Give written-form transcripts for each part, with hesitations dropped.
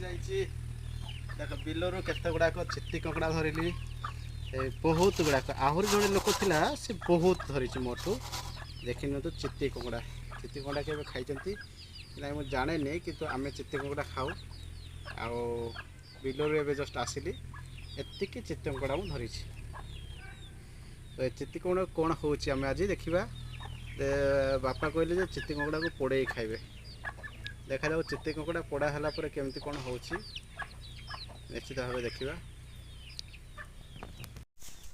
जाइए देख बिलर केत गुड़ाक चिट्टी कंकड़ा धरली बहुत गुड़ाक आहरी जड़े लोक थिला से बहुत धरी मोटू देखी नि चिट्टी कंकड़ा के खाई ना मुझे जाने नहीं कि आम चिट्टी कंकड़ा खाऊ आउ बिलर एवं जस्ट आसिली एति चिट्टी कंकड़ा मुझे धरी तो चिट्टी कंकड़ा कौन हो आज देखा बापा कहले चिट्टी कंकड़ा को पोड़े खाइबे देखा जाऊ चिट्टी कंकड़ा पोड़ा है केमती कौन हो निश्चित भाव देखा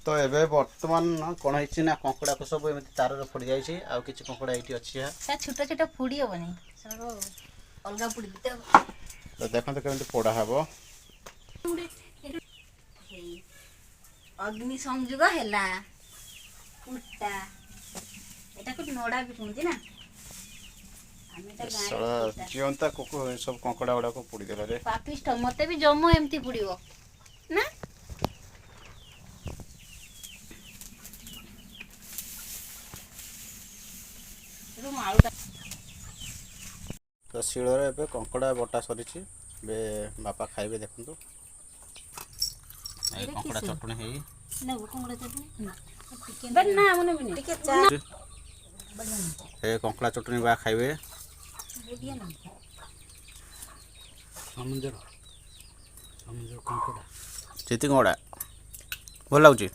तो ये बर्तमान कौन है ना कंकड़ा को सब एमती तार फोड़ी जाए आउ कि कंकड़ा ये अच्छी है छोटा छोटा फोड़ी हेनी अलग फोड़ी तो देखते केमती पोड़ा हम अग्नि संयोग है कुटा एटा को नोड़ा भी कहते ना जीवंता सब कंकड़ा गुड़ा को पोड़ी देला रे पापिष्ट मते भी जम्मू एमती पुड़िबो ना तो शिଳରେ ଏବେ कंकड़ा बटा सरी बापा खाइबे देखंतु ए कंकड़ा चटणी है ना कंकड़ा चटणी बट ना मने भी टिके चा ए कंकड़ा चटणी बा खाइबे बुढ़िया ना समुद्र कंकड़ा चिट्टी कंकड़ा भल लागुची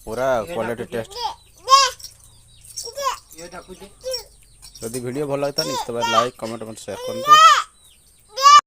पूरा क्वालिटी टेस्ट यदि वीडियो भल लगता है निश्चित लाइक कमेंट शेयर करते।